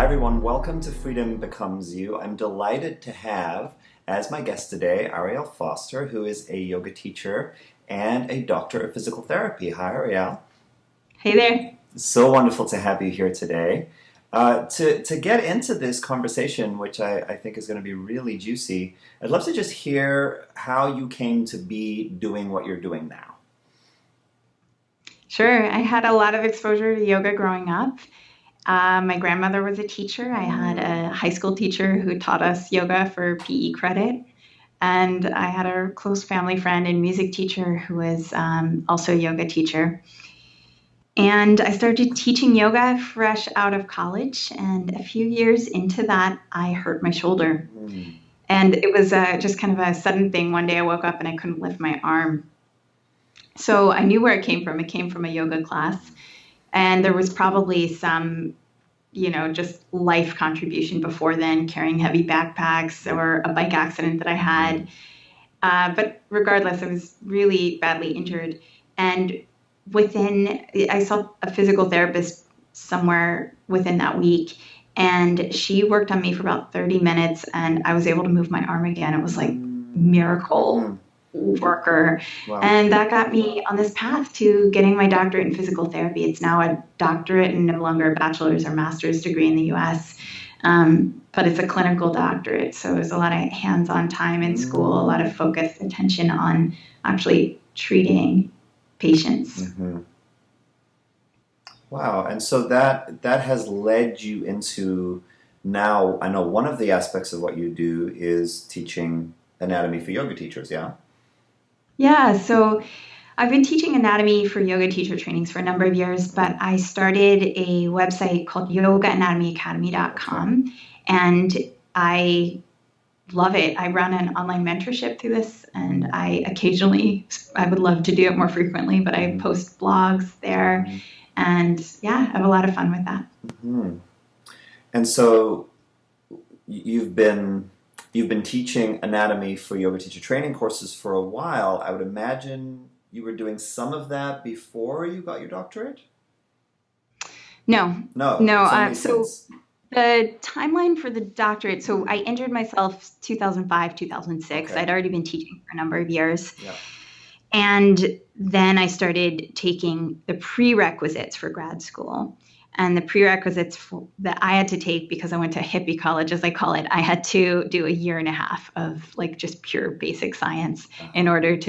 everyone, welcome to Freedom Becomes You. I'm delighted to have as my guest today Ariele Foster, who is a yoga teacher and a doctor of physical therapy. Hi, Ariele. Hey there. So wonderful to have you here today. To get into this conversation, which I think is going to be really juicy, I'd love to just hear how you came to be doing what you're doing now. Sure. I had a lot of exposure to yoga growing up. My grandmother was a teacher. I had a high school teacher who taught us yoga for PE credit. And I had a close family friend and music teacher who was also a yoga teacher. And I started teaching yoga fresh out of college. And a few years into that, I hurt my shoulder. And it was just kind of a sudden thing. One day I woke up and I couldn't lift my arm. So I knew where it came from. It came from a yoga class. And there was probably some, just life contribution before then, carrying heavy backpacks or a bike accident that I had. But regardless, I was really badly injured. And I saw a physical therapist somewhere within that week. And she worked on me for about 30 minutes and I was able to move my arm again. It was like miracle worker. Wow. And that got me on this path to getting my doctorate in physical therapy. It's now a doctorate and no longer a bachelor's or master's degree in the US. But it's a clinical doctorate. So there's a lot of hands-on time in school, a lot of focused attention on actually treating patients. Wow. And so that has led you into now, I know one of the aspects of what you do is teaching anatomy for yoga teachers, yeah? Yeah, so I've been teaching anatomy for yoga teacher trainings for a number of years, but I started a website called yogaanatomyacademy.com, and I love it. I run an online mentorship through this, and I would love to do it more frequently, but I post blogs there, and yeah, I have a lot of fun with that. And so you've been teaching anatomy for yoga teacher training courses for a while. I would imagine you were doing some of that before you got your doctorate? No. So The timeline for the doctorate, so I injured myself 2005, 2006. Okay. I'd already been teaching for a number of years. Yeah. And then I started taking the prerequisites for grad school. And the prerequisites that I had to take, because I went to hippie college, as I call it, I had to do a year and a half of like just pure basic science in order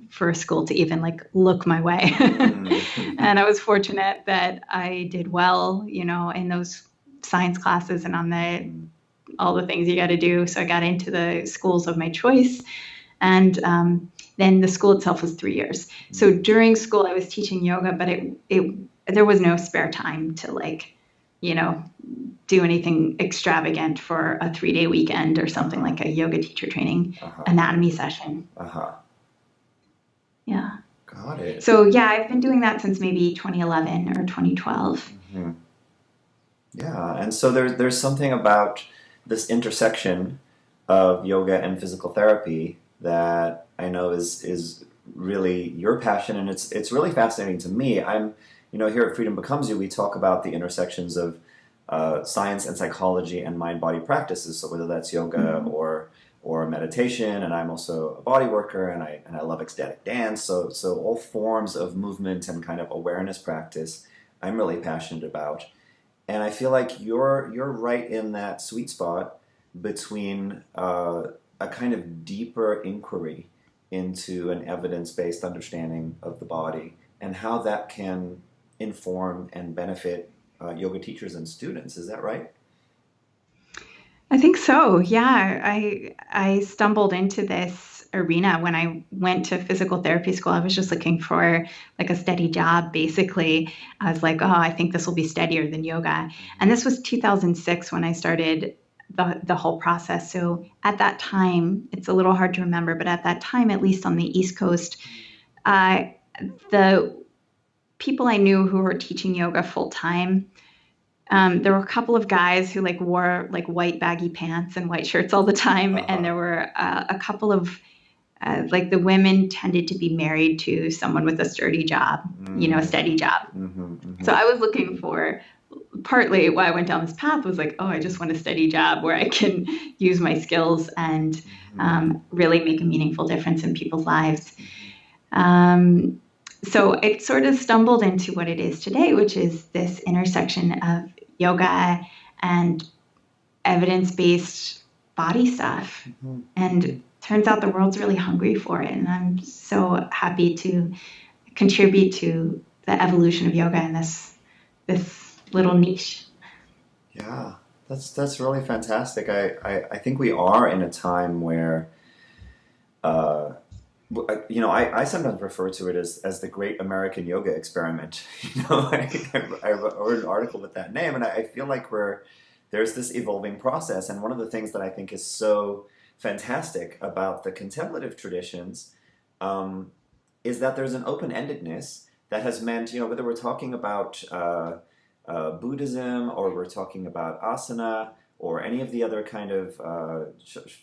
for school to even like look my way. And I was fortunate that I did well, in those science classes and on all the things you got to do. So I got into the schools of my choice. And then the school itself was 3 years. So during school, I was teaching yoga, but there was no spare time to do anything extravagant for a 3-day weekend or something like a yoga teacher training anatomy session. Yeah. Got it. So yeah, I've been doing that since maybe 2011 or 2012. Yeah, and so there's something about this intersection of yoga and physical therapy that I know is really your passion, and it's really fascinating to me. I'm here at Freedom Becomes You, we talk about the intersections of science and psychology and mind-body practices. So whether that's yoga or meditation, and I'm also a body worker, and I love ecstatic dance. So all forms of movement and kind of awareness practice, I'm really passionate about. And I feel like you're right in that sweet spot between a kind of deeper inquiry into an evidence-based understanding of the body and how that can inform and benefit yoga teachers and students. Is that right? I think so. Yeah, I stumbled into this arena when I went to physical therapy school. I was just looking for like a steady job, basically. I was like, oh, I think this will be steadier than yoga. And this was 2006 when I started the whole process. So at that time, it's a little hard to remember, but at that time, at least on the East Coast, the people I knew who were teaching yoga full time, there were a couple of guys who wore white baggy pants and white shirts all the time. And there were a couple of the women tended to be married to someone with a sturdy job, a steady job. So I was looking for partly why I went down this path was like, oh, I just want a steady job where I can use my skills and Hmm. really make a meaningful difference in people's lives. Hmm. Um, so it sort of stumbled into what it is today, which is this intersection of yoga and evidence based body stuff. Hmm. And turns out the world's really hungry for it. And I'm so happy to contribute to the evolution of yoga in this little niche. Yeah, that's really fantastic. I think we are in a time where, uh, I sometimes refer to it as the Great American Yoga Experiment. I wrote an article with that name, and I feel like there's this evolving process. And one of the things that I think is so fantastic about the contemplative traditions, um, is that there's an open-endedness that has meant, whether we're talking about Buddhism or we're talking about asana or any of the other kind of,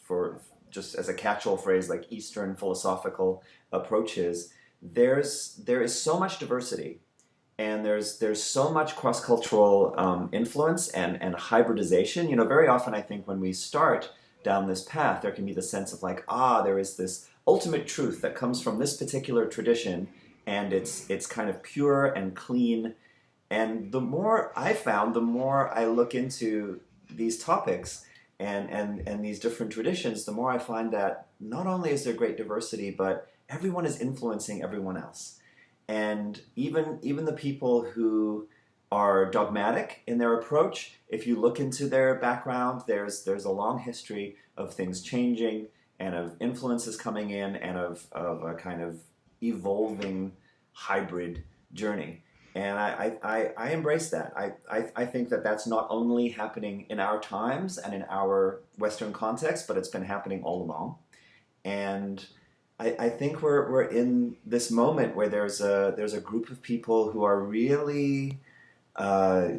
for just as a catch-all phrase like Eastern philosophical approaches, there is so much diversity and there's so much cross-cultural influence and hybridization. Very often I think when we start down this path, there can be the sense of like, there is this ultimate truth that comes from this particular tradition, and it's kind of pure and clean. And the more I found, the more I look into these topics and these different traditions, the more I find that not only is there great diversity, but everyone is influencing everyone else. And even the people who are dogmatic in their approach, if you look into their background, there's a long history of things changing and of influences coming in and of a kind of evolving hybrid journey. And I embrace that. I think that that's not only happening in our times and in our Western context, but it's been happening all along. And I think we're in this moment where there's a group of people who are really, uh,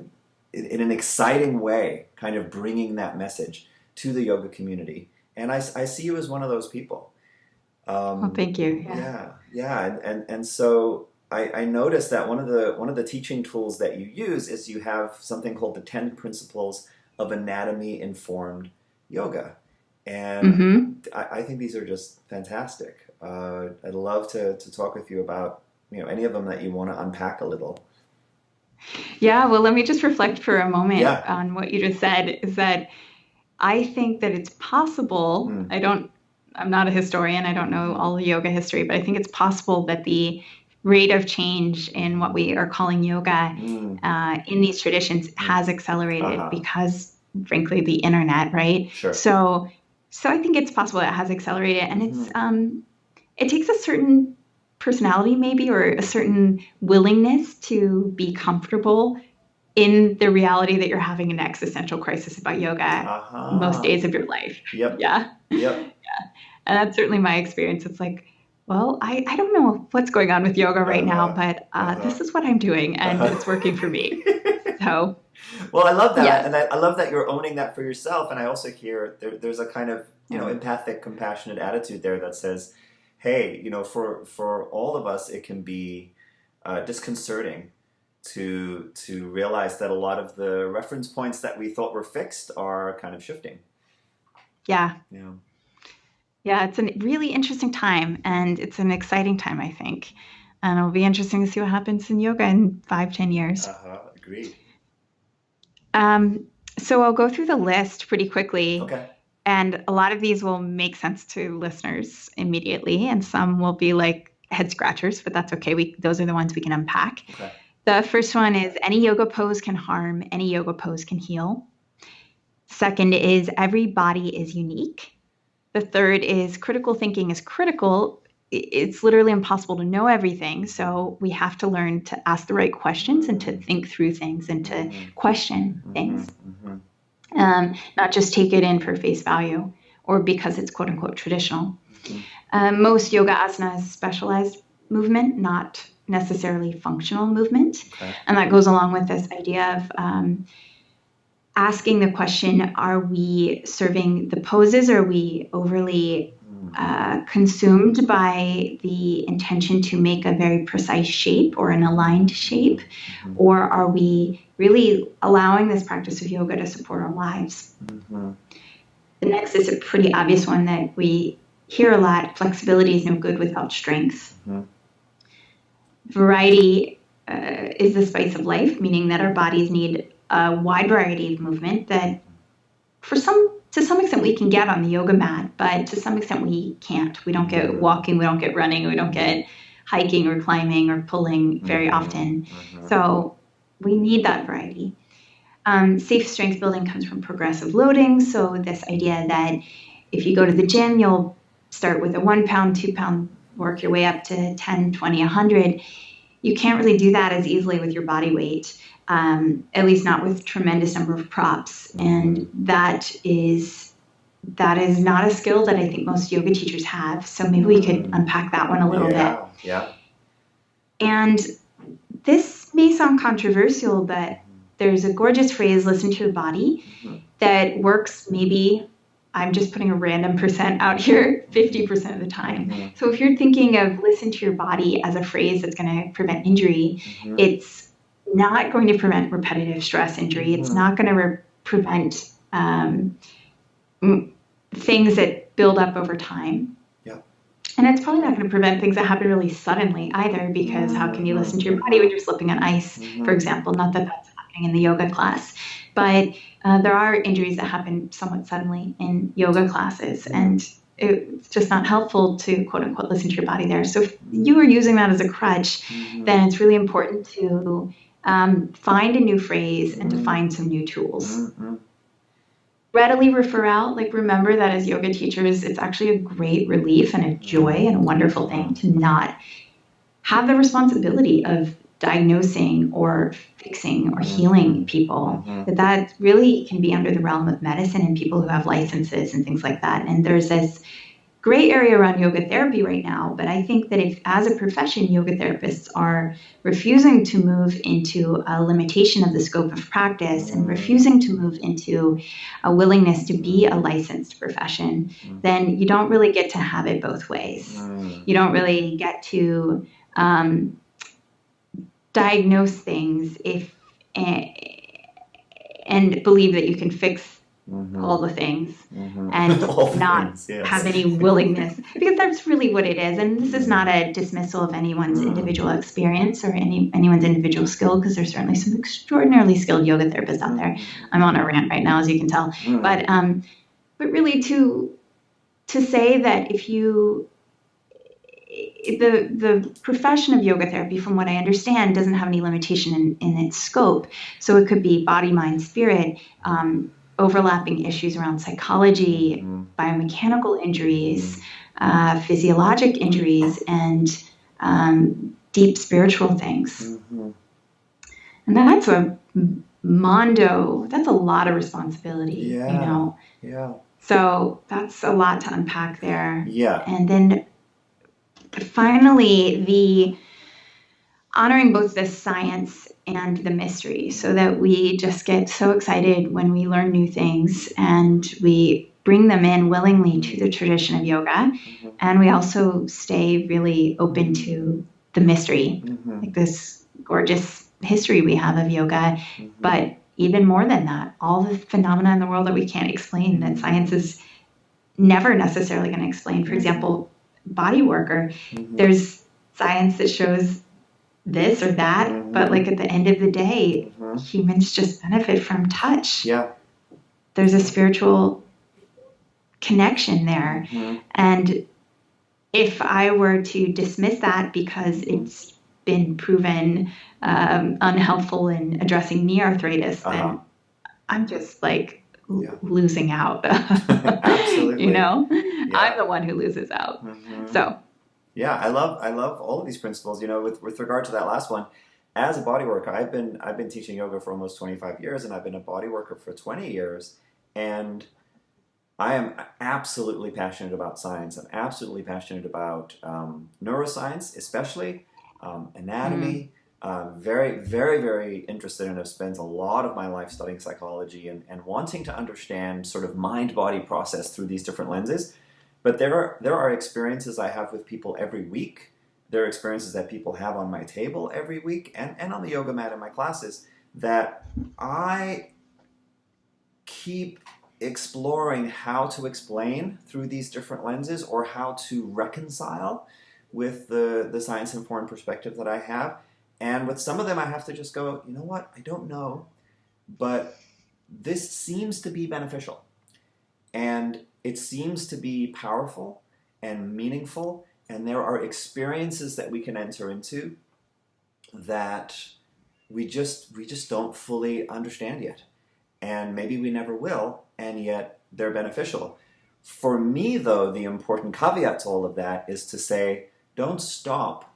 in an exciting way, kind of bringing that message to the yoga community. And I see you as one of those people. Well, Um, thank you. Yeah. yeah, yeah, and so I noticed that one of the teaching tools that you use is you have something called the 10 Principles of Anatomy Informed Yoga, and Hmm. I think these are just fantastic. I'd love to talk with you about any of them that you want to unpack a little. Yeah. Well, let me just reflect for a moment Yeah. on what you just said. Is that I think that it's possible. Mm. I'm not a historian. I don't know Mm-hmm. all the yoga history, but I think it's possible that the rate of change in what Mm-hmm. we are calling yoga Mm. in these traditions Mm. has accelerated Uh-huh. because, frankly, the internet, right? Sure. So I think it's possible it has accelerated, and Mm-hmm. it takes a certain personality, maybe, or a certain willingness to be comfortable in the reality that you're having an existential crisis about yoga most Uh-huh. days of your life. Yep. Yeah. Yep. And that's certainly my experience. It's like, well, I don't know what's going on with yoga right now, Uh-huh. but Uh-huh. this is what I'm doing and Uh-huh. it's working for me. So, Well, I love that, yes. and I love that you're owning that for yourself. And I also hear there's a kind of Yeah. empathic, compassionate attitude there that says, "Hey, for all of us, it can be disconcerting to realize that a lot of the reference points that we thought were fixed are kind of shifting." Yeah. Yeah. Yeah. It's a really interesting time and it's an exciting time, I think. And it'll be interesting to see what happens in yoga in 5, 10 years. Uh-huh. Agreed. Um, so I'll go through the list pretty quickly. Okay. And a lot of these will make sense to listeners immediately, and some will be like head scratchers, but that's okay. Those are the ones we can unpack. Okay. The first one is any yoga pose can harm, any yoga pose can heal. Second is every body is unique. The third is critical thinking is critical. It's literally impossible to know everything. So we have to learn to ask the right questions and to Mm. think through things and to Mm. question Mm-hmm. things, Mm-hmm. not just take it in for face value or because it's quote unquote traditional. Mm-hmm. Most yoga asana is specialized movement, not necessarily functional movement. Okay. And that goes along with this idea of asking the question, are we serving the poses? Or are we overly consumed by the intention to make a very precise shape or an aligned shape? Mm-hmm. Or are we really allowing this practice of yoga to support our lives? Mm-hmm. The next is a pretty obvious one that we hear a lot. Flexibility is no good without strength. Mm-hmm. Variety is the spice of life, meaning that our bodies need a wide variety of movement that to some extent we can get on the yoga mat, but to some extent we can't. We don't get walking, we don't get running, we don't get hiking or climbing or pulling very often. So we need that variety. Safe strength building comes from progressive loading. So this idea that if you go to the gym, you'll start with a 1 pound, 2 pound, work your way up to 10, 20, 100. You can't really do that as easily with your body weight, at least not with tremendous number of props. And that is not a skill that I think most yoga teachers have. So maybe we could unpack that one a little bit. Yeah. And this may sound controversial, but there's a gorgeous phrase, listen to your body, that works maybe, I'm just putting a random percent out here, 50% of the time. So if you're thinking of listen to your body as a phrase that's going to prevent injury, it's not going to prevent repetitive stress injury. It's not going to prevent things that build up over time. And it's probably not going to prevent things that happen really suddenly either, because how can you listen to your body when you're slipping on ice, for example? Not that that's happening in the yoga class, but there are injuries that happen somewhat suddenly in yoga classes, and it's just not helpful to quote unquote listen to your body there. So if you are using that as a crutch, then it's really important to find a new phrase and to find some new tools. Readily refer out, like remember that as yoga teachers, it's actually a great relief and a joy and a wonderful thing to not have the responsibility of diagnosing or fixing or healing people. That really can be under the realm of medicine and people who have licenses and things like that. And there's this gray area around yoga therapy right now, but I think that if, as a profession, yoga therapists are refusing to move into a limitation of the scope of practice and refusing to move into a willingness to be a licensed profession, then you don't really get to have it both ways. You don't really get to diagnose things and believe that you can fix all the things and not have any willingness, because that's really what it is. And this is not a dismissal of anyone's individual experience or anyone's individual skill, because there's certainly some extraordinarily skilled yoga therapists out there. I'm on a rant right now, as you can tell, but really to say that if you the profession of yoga therapy, from what I understand, doesn't have any limitation in its scope. So it could be body, mind, spirit, overlapping issues around psychology, biomechanical injuries, physiologic injuries, and deep spiritual things. And that's that's a lot of responsibility, you know? So that's a lot to unpack there. And then finally, the honoring both the science and the mystery, so that we just get so excited when we learn new things and we bring them in willingly to the tradition of yoga. And we also stay really open to the mystery, like this gorgeous history we have of yoga. But even more than that, all the phenomena in the world that we can't explain, that science is never necessarily going to explain. For example, body work, or there's science that shows this or that, but like at the end of the day, humans just benefit from touch. There's a spiritual connection there. And if I were to dismiss that because it's been proven unhelpful in addressing knee arthritis, then I'm just like losing out. Absolutely. You know, I'm the one who loses out. So I love all of these principles. You know, with regard to that last one, as a body worker, I've been teaching yoga for almost 25 years, and I've been a body worker for 20 years, and I am absolutely passionate about science. I'm absolutely passionate about neuroscience, especially anatomy. Very, very, very interested, and have spent a lot of my life studying psychology and wanting to understand sort of mind-body process through these different lenses. But there are experiences I have with people every week. There are experiences that people have on my table every week and on the yoga mat in my classes that I keep exploring how to explain through these different lenses or how to reconcile with the science informed perspective that I have. And with some of them, I have to just go, you know what? I don't know, but this seems to be beneficial. And it seems to be powerful and meaningful. And there are experiences that we can enter into that we just don't fully understand yet. And maybe we never will, and yet they're beneficial. For me, though, the important caveat to all of that is to say, don't stop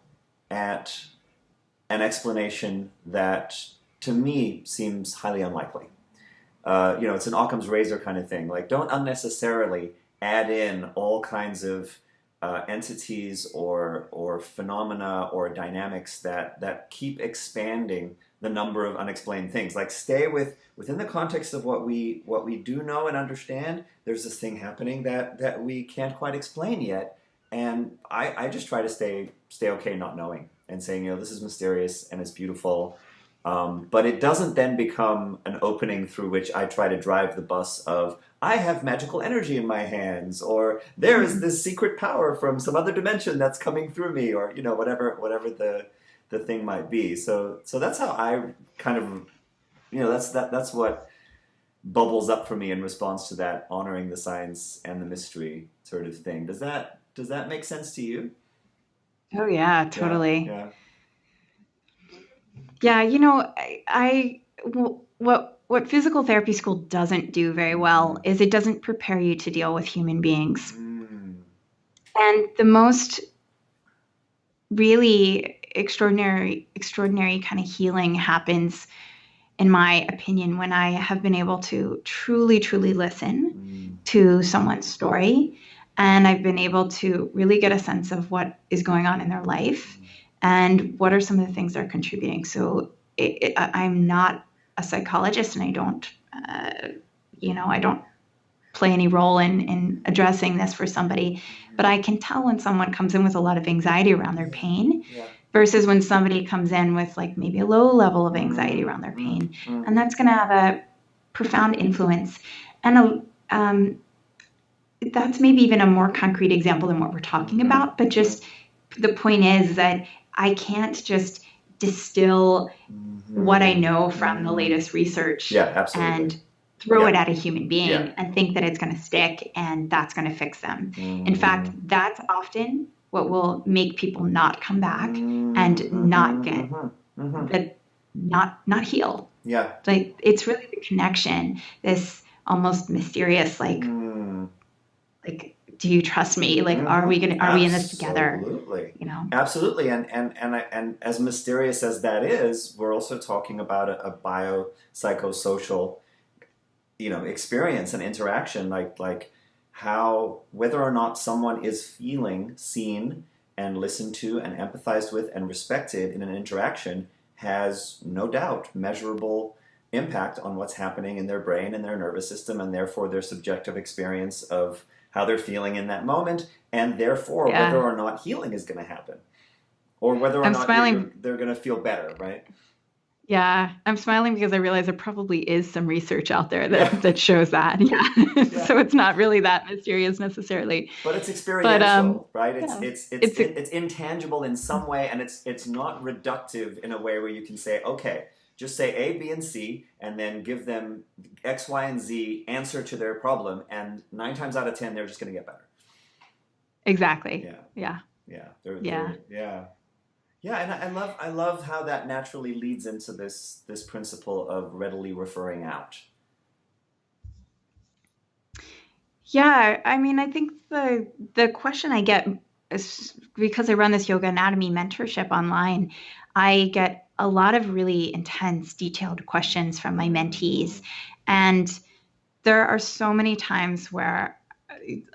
at an explanation that to me seems highly unlikely. It's an Occam's razor kind of thing. Like, don't unnecessarily add in all kinds of entities or phenomena or dynamics that keep expanding the number of unexplained things. Like, stay within the context of what we do know and understand. There's this thing happening that we can't quite explain yet, and I just try to stay okay not knowing and saying, this is mysterious and it's beautiful. But it doesn't then become an opening through which I try to drive the bus of, I have magical energy in my hands, or there is this secret power from some other dimension that's coming through me, or whatever the thing might be. So that's how I kind of, that's what bubbles up for me in response to that honoring the science and the mystery sort of thing. Does that make sense to you? Oh yeah, Yeah, totally. yeah. Yeah, what physical therapy school doesn't do very well Mm, is it doesn't prepare you to deal with human beings. mm, And the most really extraordinary kind of healing happens, in my opinion, when I have been able to truly listen mm, to someone's story, and I've been able to really get a sense of what is going on in their life mm, and what are some of the things that are contributing. So I'm not a psychologist, and I don't play any role in addressing this for somebody, but I can tell when someone comes in with a lot of anxiety around their yeah, pain yeah. versus when somebody comes in with like maybe a low level of anxiety Mm, around their mm, pain. mm, And that's going to have a profound influence. And that's maybe even a more concrete example than what we're talking mhm, about. But mhm, just the point is that I can't just distill what I mhm, know from the mhm. latest research Yeah, absolutely. and throw it Yeah, at a human yeah. being and think that it's going to stick and that's going to fix them. In fact, Mhm, that's often what will make people not come back mhm, and not mhm, get mhm, mhm. the not heal. Yeah. Like it's really the connection, this almost mysterious Mm, like do you trust me? Like mhm. are we in this together? Absolutely. You know? Absolutely. And as mysterious as that is, we're also talking about a biopsychosocial, experience and interaction, like how whether or not someone is feeling seen and listened to and empathized with and respected in an interaction has no doubt measurable impact on what's happening in their brain and their nervous system, and therefore their subjective experience of how they're feeling in that moment, and therefore whether Yeah. or not healing is going to happen or whether or I'm not smiling. they're going to feel better, right? Yeah, I'm smiling because I realize there probably is some research out there Yeah, that shows that. Yeah. yeah. So it's not really that mysterious necessarily. But it's But experiential, right? It's yeah. it's it's It's a, it's intangible in some way, and it's not reductive in a way where you can say, okay, just say A, B, and C, and then give them X, Y, and Z answer to their problem, and 9 times out of 10, they're just going to get better. exactly. Yeah, Yeah. yeah, Yeah. yeah, yeah, and I love how that naturally leads into this principle of readily referring out. Yeah, I mean, I think the question I get is because I run this yoga anatomy mentorship online, I get a lot of really intense, detailed questions from my mentees. Mm, And there are so many times where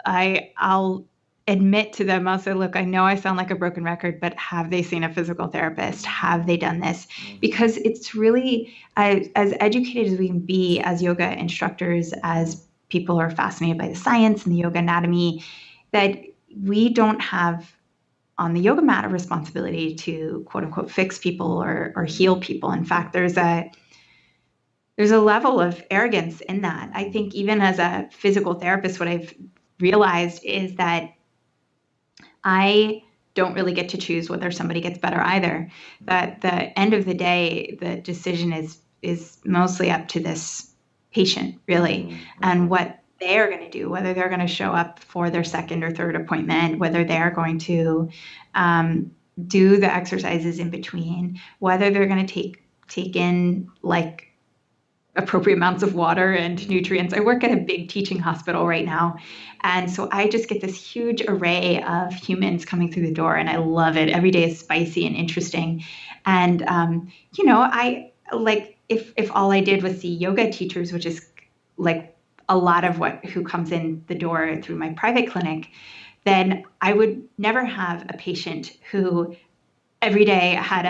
I'll admit to them, I'll say, look, I know I sound like a broken record, but have they seen a physical therapist? Have they done this? mhm, Because it's really as educated as we can be as yoga instructors, mhm, as people who are fascinated by the science and the yoga anatomy, that we don't have on the yoga mat a responsibility to quote unquote fix people or heal people. In fact, there's a level of arrogance in that. I think even as a physical therapist, what I've realized is that I don't really get to choose whether somebody gets better either. That the end of the day, the decision is mostly up to this patient, really, and what they are going to do, whether they're going to show up for their second or third appointment, whether they're going to do the exercises in between, whether they're going to take in like appropriate amounts of water and nutrients. I work at a big teaching hospital right now. And so I just get this huge array of humans coming through the door, and I love it. Every day is spicy and interesting. And, I like if all I did was see yoga teachers, which is like a lot of who comes in the door through my private clinic, then I would never have a patient who every day had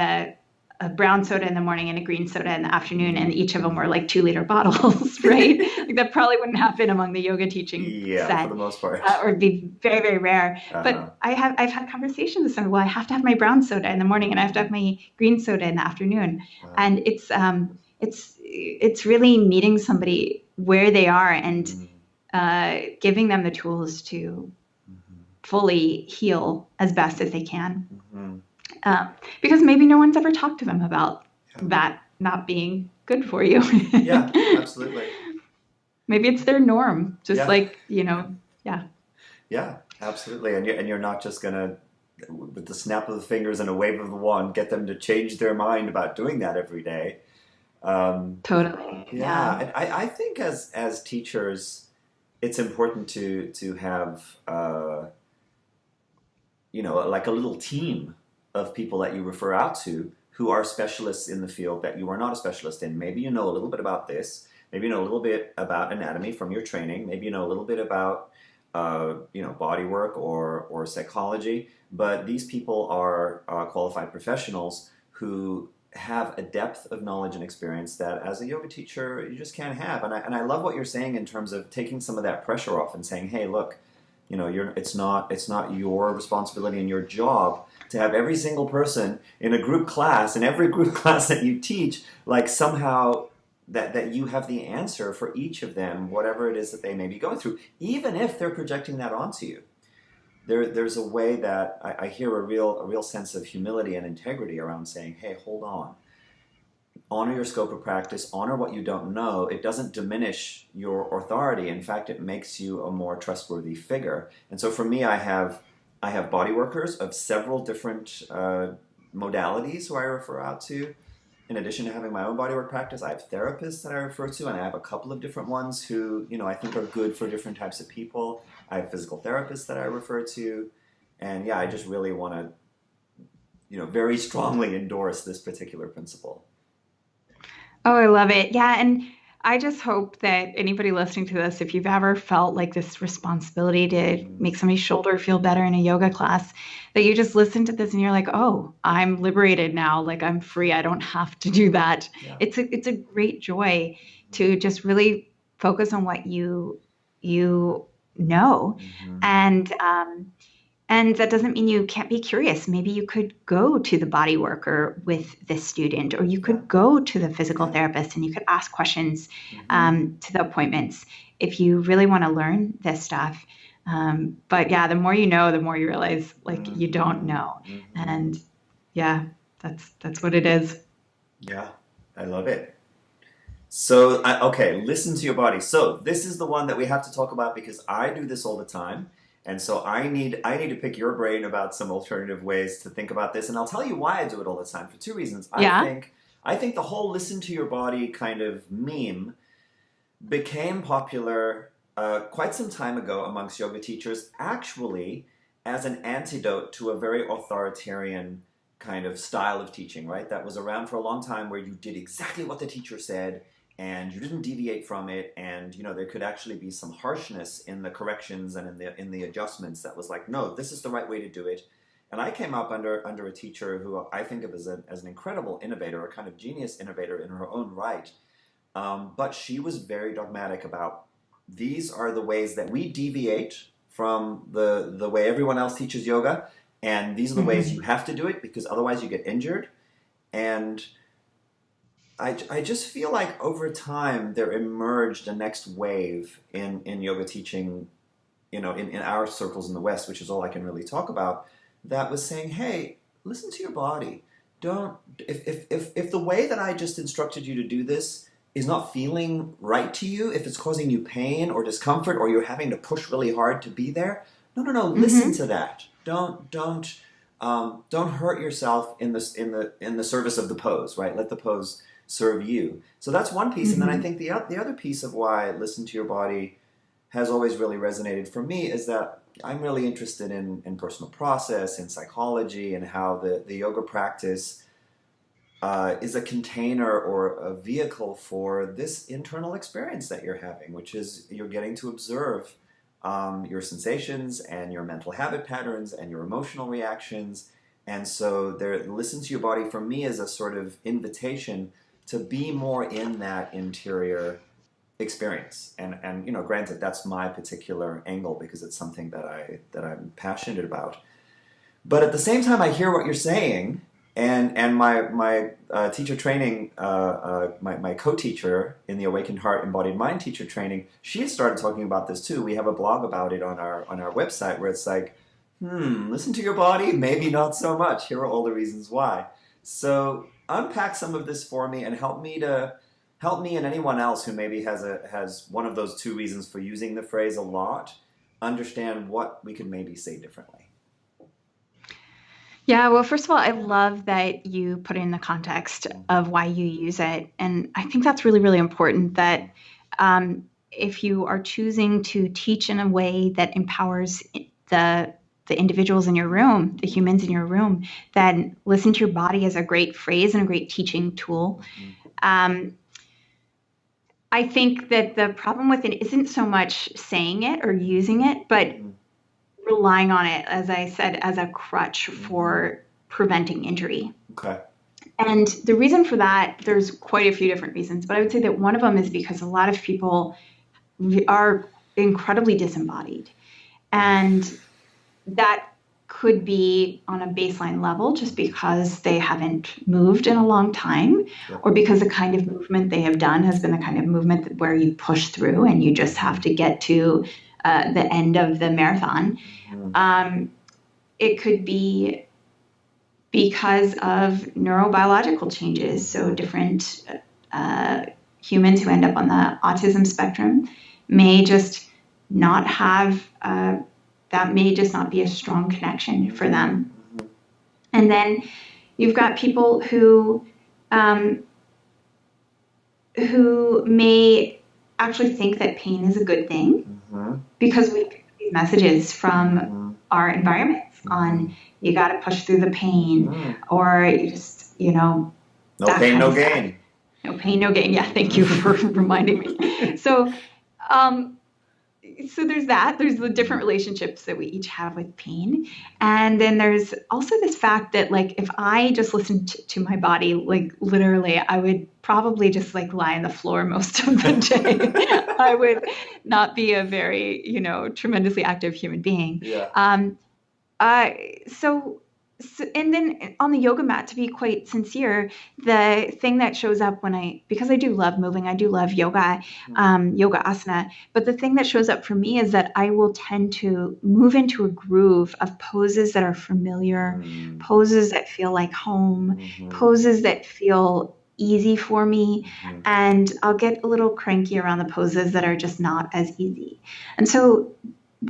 a brown soda in the morning and a green soda in the afternoon, and each of them were like 2-liter bottles, right? Like that probably wouldn't happen among the yoga teaching set, for the most part, or it'd be very, very rare. But I've had conversations with someone. Well, I have to have my brown soda in the morning, and I have to have my green soda in the afternoon, and it's really meeting somebody where they are and giving them the tools to fully heal as best as they can. Because maybe no one's ever talked to them about that not being good for you. Yeah, absolutely. Maybe it's their norm, just Yeah, absolutely. And you're not just gonna, with the snap of the fingers and a wave of the wand, get them to change their mind about doing that every day. Totally. Yeah, and I think as teachers, it's important to have like a little team of people that you refer out to who are specialists in the field that you are not a specialist in. Maybe you know a little bit about this. Maybe you know a little bit about anatomy from your training. Maybe you know a little bit about body work or psychology. But these people are qualified professionals who have a depth of knowledge and experience that as a yoga teacher you just can't have. And I love what you're saying in terms of taking some of that pressure off and saying, hey, look, it's not your responsibility and your job to have every single person in a group class, in every group class that you teach, like somehow that you have the answer for each of them, whatever it is that they may be going through, even if they're projecting that onto you. There's a way that I hear a real sense of humility and integrity around saying, hey, hold on. Honor your scope of practice, honor what you don't know. It doesn't diminish your authority. In fact, it makes you a more trustworthy figure. And so for me, I have body workers of several different modalities who I refer out to. In addition to having my own bodywork practice, I have therapists that I refer to, and I have a couple of different ones who, I think are good for different types of people. I have physical therapists that I refer to. And yeah, I just really want to, very strongly endorse this particular principle. Oh, I love it. Yeah. And I just hope that anybody listening to this, if you've ever felt like this responsibility to make somebody's shoulder feel better in a yoga class, that you just listen to this and you're like, oh, I'm liberated now. Like I'm free. I don't have to do that. Yeah. It's a great joy to just really focus on what you know. And that doesn't mean you can't be curious. Maybe you could go to the body worker with this student, or you could go to the physical therapist and you could ask questions to the appointments if you really want to learn this stuff. But yeah, the more you know, the more you realize like you don't know. And yeah, that's what it is. Yeah, I love it. So, okay, listen to your body. So this is the one that we have to talk about because I do this all the time. And so I need to pick your brain about some alternative ways to think about this. And I'll tell you why I do it all the time for two reasons. Yeah. I think the whole listen to your body kind of meme became popular quite some time ago amongst yoga teachers, actually as an antidote to a very authoritarian kind of style of teaching, right? That was around for a long time where you did exactly what the teacher said and you didn't deviate from it, and there could actually be some harshness in the corrections and in the adjustments that was like, no, this is the right way to do it. And I came up under a teacher who I think of as an incredible innovator, a kind of genius innovator in her own right. But she was very dogmatic about these are the ways that we deviate from the way everyone else teaches yoga, and these are the ways you Mm-hmm. have to do it because otherwise you get injured. And I just feel like over time there emerged a next wave in yoga teaching, in our circles in the West, which is all I can really talk about, that was saying, hey, listen to your body. Don't if the way that I just instructed you to do this is not feeling right to you, if it's causing you pain or discomfort or you're having to push really hard to be there, no, listen Mm-hmm. to that. Don't hurt yourself in the service of the pose, right? Let the pose serve you. So that's one piece, and then I Mm-hmm. think the other piece of why listen to your body has always really resonated for me is that I'm really interested in personal process, in psychology, and how the yoga practice is a container or a vehicle for this internal experience that you're having, which is you're getting to observe your sensations and your mental habit patterns and your emotional reactions. And so there, listen to your body for me is a sort of invitation to be more in that interior experience. And granted, that's my particular angle because it's something that I'm passionate about. But at the same time, I hear what you're saying, and my teacher training, my co-teacher in the Awakened Heart Embodied Mind teacher training, she has started talking about this too. We have a blog about it on our website where it's like, listen to your body, maybe not so much. Here are all the reasons why. So unpack some of this for me and help me and anyone else who maybe has one of those two reasons for using the phrase a lot understand what we could maybe say differently. Yeah, well, first of all, I love that you put it in the context of why you use it. And I think that's really, really important that if you are choosing to teach in a way that empowers the the individuals in your room, the humans in your room, then listen to your body is a great phrase and a great teaching tool. Mm-hmm. Um, I think that the problem with it isn't so much saying it or using it, but Mm-hmm. relying on it, as I said, as a crutch Mm-hmm. for preventing injury. Okay. And the reason for that, there's quite a few different reasons, but I would say that one of them is because a lot of people are incredibly disembodied. And that could be on a baseline level just because they haven't moved in a long time, Sure. or because the kind of movement they have done has been the kind of movement that where you push through and you just have to get to the end of the marathon. Mm-hmm. It could be because of neurobiological changes. So different uh, humans who end up on the autism spectrum may just not have that may just not be a strong connection for them. Mm-hmm. And then you've got people um, who may actually think that pain is a good thing Mm-hmm. because we get these messages from Mm-hmm. our environments on you got to push through the pain, Mm-hmm. or you just No that pain, kind no of stuff. gain. No pain, no gain. Yeah, thank you for reminding me. So, um, so there's that. There's the different relationships that we each have with pain, and then there's also this fact that like if I just listened to my body, like literally, I would probably just like lie on the floor most of the day. I would not be a very tremendously active human being. Yeah. Um, uh, so, and then on the yoga mat, to be quite sincere, the thing that shows up because I do love moving, I do love yoga, yoga asana, but the thing that shows up for me is that I will tend to move into a groove of poses that are familiar, Mm-hmm. poses that feel like home, Mm-hmm. poses that feel easy for me, Mm-hmm. and I'll get a little cranky around the poses that are just not as easy. And so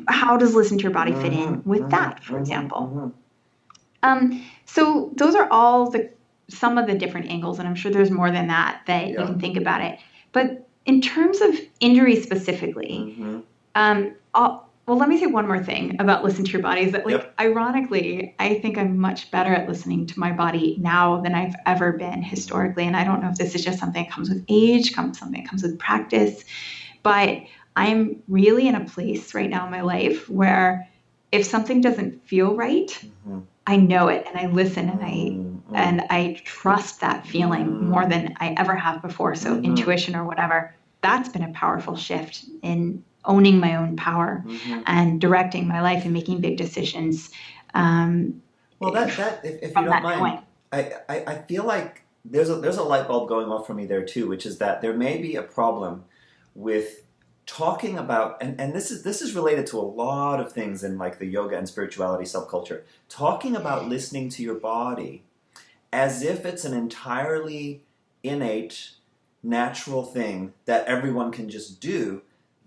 how does listen to your body fit in with that, for example? So those are all some of the different angles, and I'm sure there's more than that you Yeah. can think about it. But in terms of injury specifically, Mm-hmm. well, let me say one more thing about listen to your body is that, like, Yep. ironically, I think I'm much better at listening to my body now than I've ever been historically. And I don't know if this is just something that comes with age, something that comes with practice, but I'm really in a place right now in my life where if something doesn't feel right, Mm-hmm. I know it and I listen Mm-hmm. and I trust that feeling more than I ever have before. So Mm-hmm. intuition or whatever, that's been a powerful shift in owning my own power Hmm. and directing my life and making big decisions um, Well, that if you from don't that mind, point. I feel like there's a light bulb going off for me there too, which is that there may be a problem with talking about, and this is related to a lot of things in like the yoga and spirituality subculture, talking about listening to your body as if it's an entirely innate, natural thing that everyone can just do.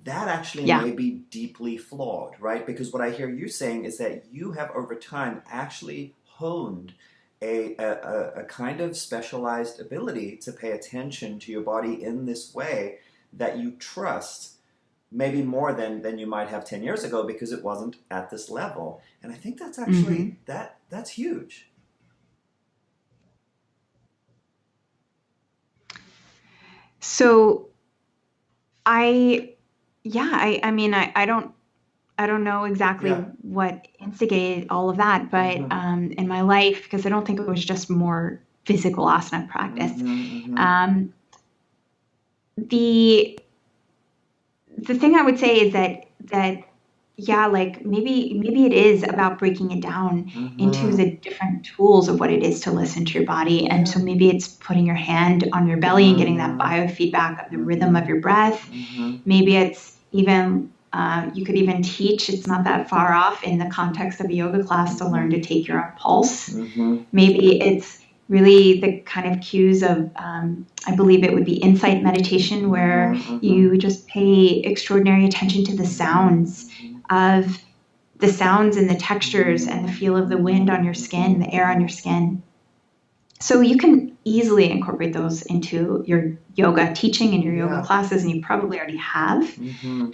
That actually Yeah. may be deeply flawed, right? Because what I hear you saying is that you have over time actually honed a kind of specialized ability to pay attention to your body in this way that you trust, maybe more than you might have 10 years ago because it wasn't at this level. And I think that's actually Hmm. that's huge. So I, yeah, I mean, I don't know exactly Yeah. what instigated all of that, but Mm-hmm. in my life, because I don't think it was just more physical asana practice. Mm-hmm. Mm-hmm. Um, the the thing I would say is that yeah, like maybe it is about breaking it down into Mm-hmm. the different tools of what it is to listen to your body. And Yeah. so maybe it's putting your hand on your belly and getting that Mm-hmm. biofeedback of the rhythm Mm-hmm. of your breath. Mm-hmm. Maybe it's even you could even teach, it's not that far off in the context of a yoga class to learn Mm-hmm. to take your own pulse. Mm-hmm. Maybe it's really the kind of cues of, I believe it would be insight meditation, where Mm-hmm. you just pay extraordinary attention to Mm-hmm. the sounds and the textures and the feel of the wind on your skin, the air on your skin. So you can easily incorporate those into your yoga teaching and your yoga Yeah. classes, and you probably already have. Mm-hmm.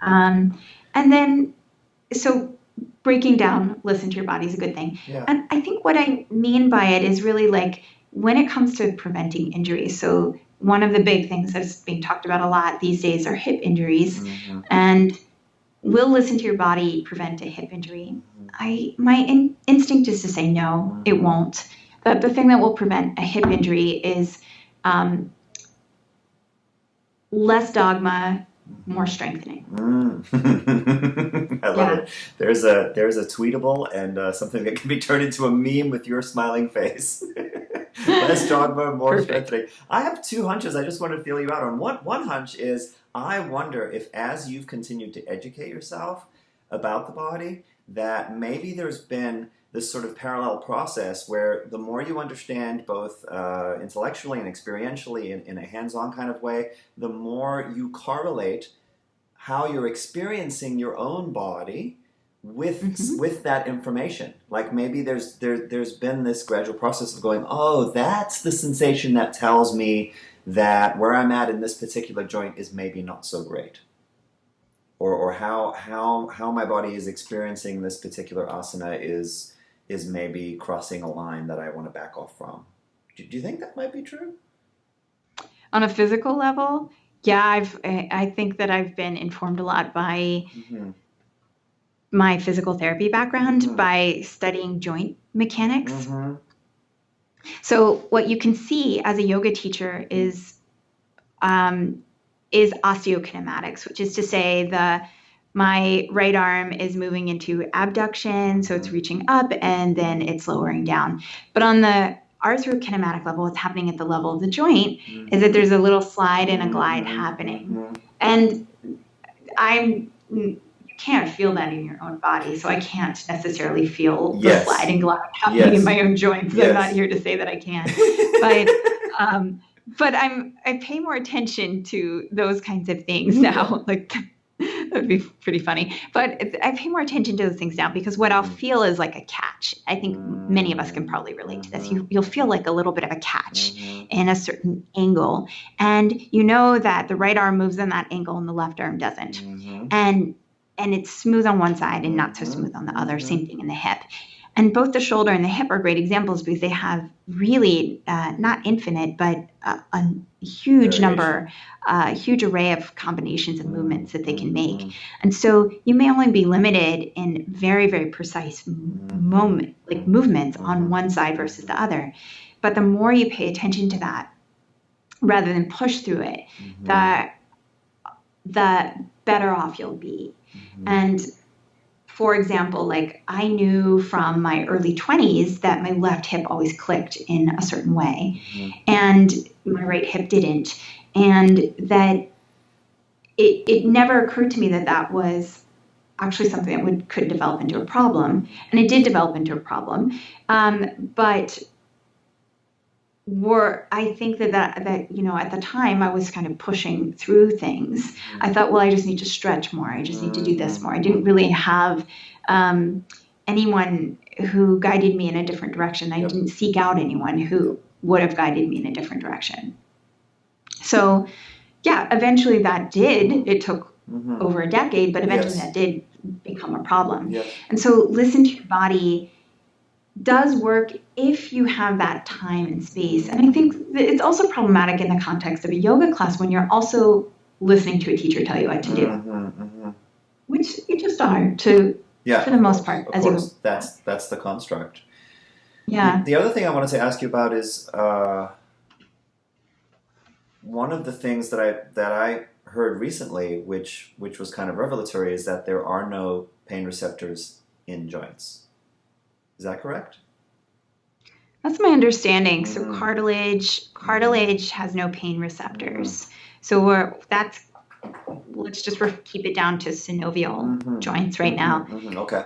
Um, and then, so breaking down, listen to your body is a good thing. Yeah. And I think what I mean by it is really like when it comes to preventing injuries. So one of the big things that's being talked about a lot these days are hip injuries. Mm-hmm. And will listen to your body prevent a hip injury? Mm-hmm. My instinct is to say no, it Mm-hmm. won't. But the thing that will prevent a hip injury is um, less dogma, more strengthening. I love Yeah, it. There's a tweetable and something that can be turned into a meme with your smiling face. Less dogma, more perfect. strengthening. I have two hunches. I just want to feel you out on. One hunch is I wonder if as you've continued to educate yourself about the body, that maybe there's been this sort of parallel process where the more you understand both intellectually and experientially in a hands-on kind of way, the more you correlate how you're experiencing your own body Mm-hmm. with that information. Like maybe there's been this gradual process of going, oh, that's the sensation that tells me that where I'm at in this particular joint is maybe not so great, or how my body is experiencing this particular asana is maybe crossing a line that I want to back off from. Do you think that might be true? On a physical level, yeah, I think that I've been informed a lot by Mm-hmm. my physical therapy background Mm-hmm. by studying joint mechanics. Mm-hmm. So what you can see as a yoga teacher um, is osteokinematics, which is to say my right arm is moving into abduction, so Mm-hmm. it's reaching up and then it's lowering down. But on the arthrokinematic level, what's happening at the level of the joint is that Mm-hmm. there's a little slide and a glide Mm-hmm. happening. Mm-hmm. And you can't feel that in your own body, so I can't necessarily feel the slide Yes. and glide happening in Yes. my own joints. I'm not Yes. here to say that I can, but um, but I pay more attention to those kinds of things Yeah. now. Like that would be pretty funny, but I pay more attention to those things now because what I'll Mm-hmm. feel is like a catch. I think many of us can Mm-hmm. probably relate to this. Mm-hmm. You'll feel like a little bit of a catch Mm-hmm. in a certain angle, and you know that the right arm moves in that angle and the left arm doesn't, Mm-hmm. and it's smooth on one side and not so Mm-hmm. smooth on the other. Mm-hmm. Same thing in the hip. And both the shoulder and the hip are great examples because they have really not infinite, but a huge Variation. number, a huge array of combinations of movements that they can make. Mm-hmm. And so you may only be limited in very, very precise Mm-hmm. movements on Mm-hmm. one side versus Mm-hmm. the other. But the more you pay attention to that, rather than push through it, Mm-hmm. the the better off you'll be. Mm-hmm. And for example, like I knew from my early 20s that my left hip always clicked in a certain way Mm-hmm. and my right hip didn't. And that it never occurred to me that that was actually something that could develop into a problem. And it did develop into a problem. But I think that you know, at the time I was kind of pushing through things. I thought, well, I just need to stretch more. I just need to do this more. I didn't really have anyone who guided me in a different direction. I didn't seek out anyone who would have guided me in a different direction. So yeah, eventually that did. It took over a decade, but eventually that did become a problem. Yes. And so listen to your body does work if you have that time and space. And I think that it's also problematic in the context of a yoga class when you're also listening to a teacher tell you what to do, which you just are for the most part. Of course, that's the construct. Yeah. The other thing I wanted to ask you about is one of the things that I heard recently, which was kind of revelatory, is that there are no pain receptors in joints. Is that correct? That's my understanding. So cartilage has no pain receptors. So let's just keep it down to synovial joints right now. Okay.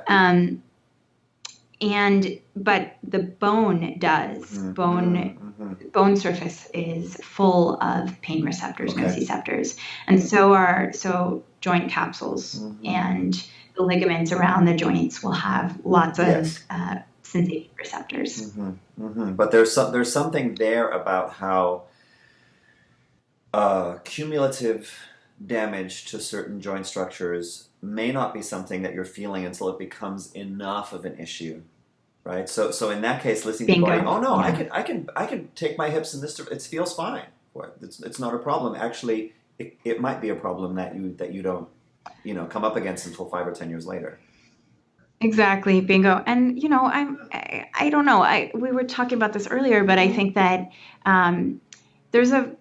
But the bone does. Bone surface is full of pain receptors, nociceptors, and so joint capsules and the ligaments around the joints will have lots of sensation receptors. But there's something there about how cumulative damage to certain joint structures may not be something that you're feeling until it becomes enough of an issue, right? So in that case, listening to the body, oh no, yeah. I can take my hips in this. It feels fine. It's not a problem. Actually, it might be a problem that you don't come up against until 5 or 10 years later. Exactly, bingo. And I don't know. We were talking about this earlier, but I think that there's a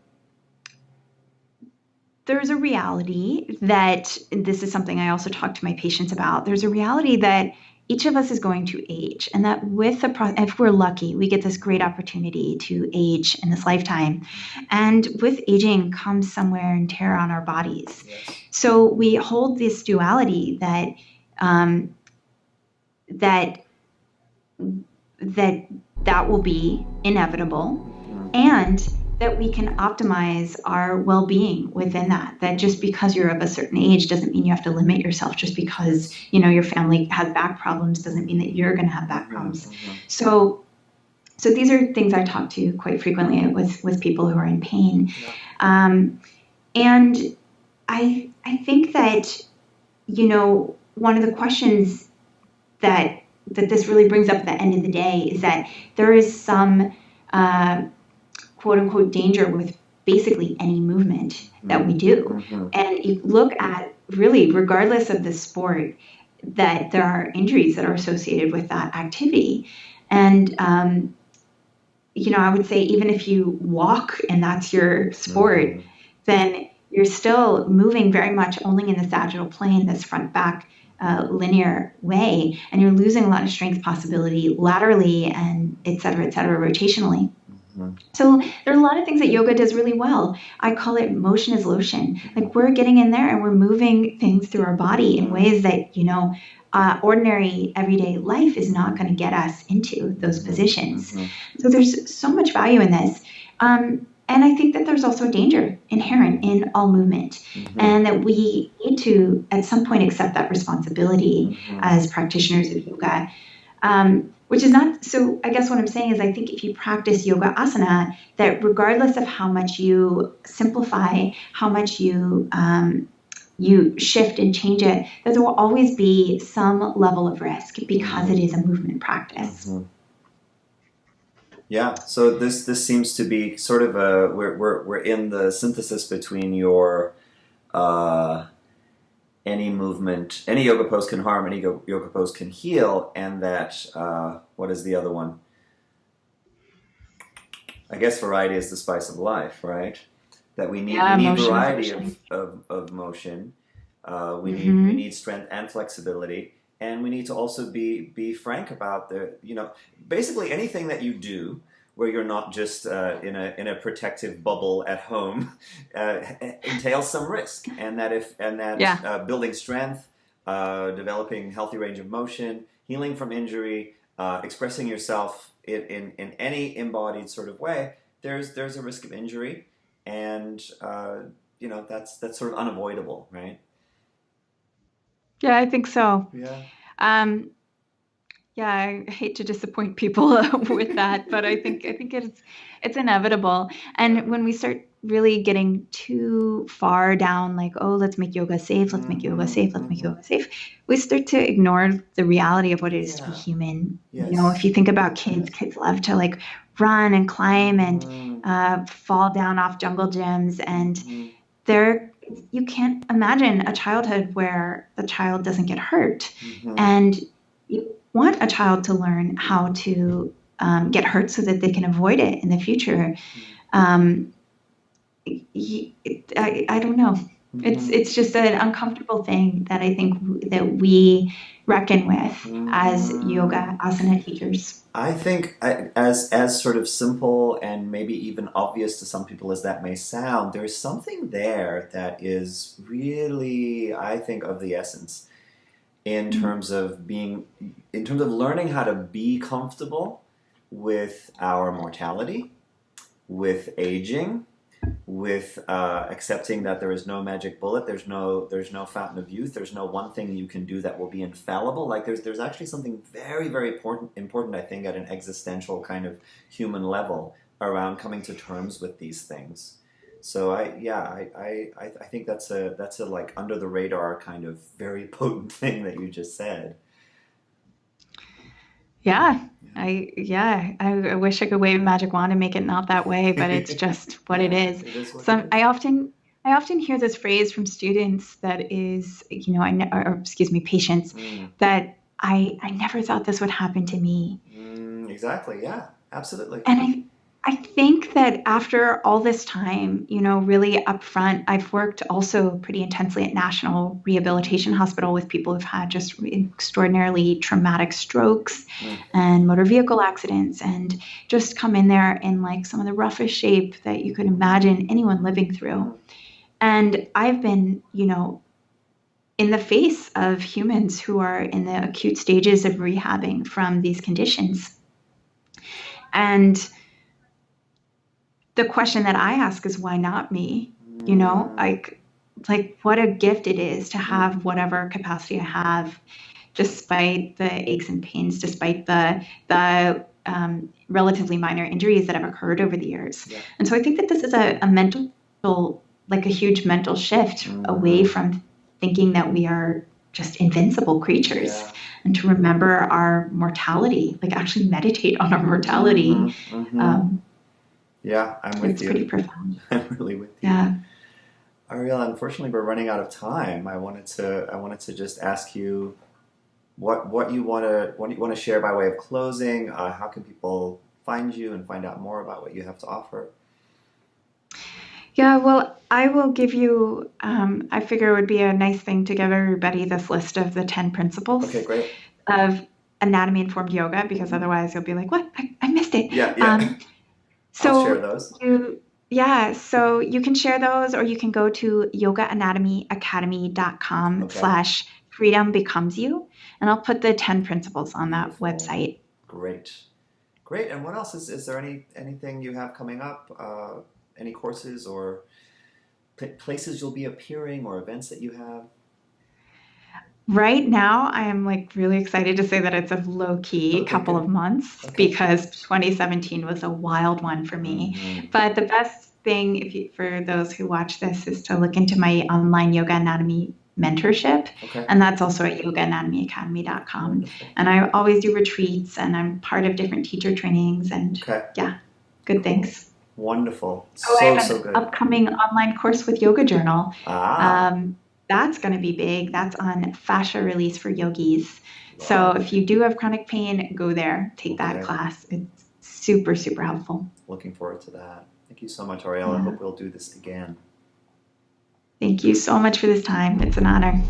reality that this is something I also talk to my patients about. There's a reality that each of us is going to age, and that if we're lucky, we get this great opportunity to age in this lifetime. And with aging comes some wear and tear on our bodies. Yes. So we hold this duality that will be inevitable, and that we can optimize our well-being within that. That just because you're of a certain age doesn't mean you have to limit yourself. Just because your family has back problems doesn't mean that you're going to have back problems. So these are things I talk to quite frequently with people who are in pain, and I think that one of the questions that this really brings up at the end of the day is that there is some quote unquote danger with basically any movement that we do. And you look at really, regardless of the sport, that there are injuries that are associated with that activity. And, I would say even if you walk and that's your sport, then you're still moving very much only in the sagittal plane, this front back linear way, and you're losing a lot of strength possibility laterally and et cetera, rotationally. So there are a lot of things that yoga does really well. I call it motion is lotion. Like we're getting in there and we're moving things through our body in ways that, ordinary everyday life is not going to get us into those positions. So there's so much value in this. And I think that there's also danger inherent in all movement, and that we need to, at some point, accept that responsibility as practitioners of yoga, which is not, so I guess what I'm saying is I think if you practice yoga asana, that regardless of how much you simplify, how much you shift and change it, that there will always be some level of risk because it is a movement practice. Yeah, so this seems to be sort of we're in the synthesis between your any movement, any yoga pose can harm, any yoga pose can heal, and that what is the other one? I guess variety is the spice of life, right? That we need variety of motion. We Hmm. need strength and flexibility, and we need to also be frank about basically anything that you do where you're not just in a protective bubble at home entails some risk, and that Yeah. building strength, developing healthy range of motion, healing from injury, expressing yourself in any embodied sort of way, there's a risk of injury, and that's sort of unavoidable, right? Yeah, I think so. Yeah. Um, Yeah, I hate to disappoint people with that, but I think it's inevitable. Yeah. And when we start really getting too far down, like, oh, let's make yoga safe, let's make yoga Mm-hmm. safe, let's make Mm-hmm. yoga safe, we start to ignore the reality of what it is to be Yeah. human. If Yes. you think about kids, kids love to like run and climb and Mm-hmm. fall down off jungle gyms, and Mm-hmm. there you can't imagine a childhood where the child doesn't get hurt, Mm-hmm. and you want a child to learn how to get hurt so that they can avoid it in the future. um, I don't know. it's Mm-hmm. it's just an uncomfortable thing that I think that we reckon with as Mm-hmm. yoga asana teachers. I think, as sort of simple and maybe even obvious to some people as that may sound, there's something there that is really, I think, of the essence in terms of learning how to be comfortable with our mortality, with aging, with accepting that there is no magic bullet, there's no fountain of youth, there's no one thing you can do that will be infallible. Like there's actually something very very important, I think, at an existential kind of human level around coming to terms with these things. So I think that's a like under the radar kind of very potent thing that you just said. Yeah, Yeah, I wish I could wave a magic wand and make it not that way, but it's just what it yeah, is. it is what it So is. I often hear this phrase from students that is, or excuse me, patients, Mm, that I never thought this would happen to me. exactly. Yeah, absolutely. And I think that after all this time, really upfront, I've worked also pretty intensely at National Rehabilitation Hospital with people who've had just extraordinarily traumatic strokes Mm, and motor vehicle accidents, and just come in there in like some of the roughest shape that you could imagine anyone living through. mm, And I've been, in the face of humans who are in the acute stages of rehabbing from these conditions. And the question that I ask is, why not me? mm, Like what a gift it is to mm. have whatever capacity I have, despite the aches and pains, despite the relatively minor injuries that have occurred over the years. Yeah. And so I think that this is a mental, like a huge mental shift away Mm-hmm. from thinking that we are just invincible creatures, Yeah. and to remember our mortality, like actually meditate on our Mm-hmm. mortality. Mm-hmm. Um, Yeah, I'm with it's you. pretty profound. I'm really with you. Yeah. Ariel, unfortunately, we're running out of time. I wanted to just ask you what you want to share by way of closing. How can people find you and find out more about what you have to offer? Yeah, well, I will give you, I figure it would be a nice thing to give everybody this list of the 10 Okay, principles great. of anatomy informed yoga, because Mm-hmm. otherwise you'll be like, what? I missed it. Yeah, yeah. Um, I'll share so those. so you can share those, or you can go to yogaanatomyacademy.com Okay. slash freedom becomes you. And I'll put the 10 principles on that Beautiful. website. Great. Great. And what else is there anything you have coming up? Any courses or places you'll be appearing or events that you have? Right now, I am like really excited to say that it's a low key Okay, couple good. of months, Okay. because 2017 was a wild one for me. Mm-hmm. But the best thing, for those who watch this, is to look into my online yoga anatomy mentorship. Okay. And that's also at yogaanatomyacademy.com. Wonderful. And I always do retreats, and I'm part of different teacher trainings, and Okay. yeah, good Cool. things. Wonderful. Oh, I So, have so an good. upcoming online course with Yoga Journal. Ah, Um, that's going to be big. That's on fascia release for yogis. So if lovely. you do have chronic pain, go there, take that Okay. class. It's super, super helpful. Looking forward to that. Thank you so much, Ariel. I Yeah. hope we'll do this again. Thank you so much for this time. It's an honor.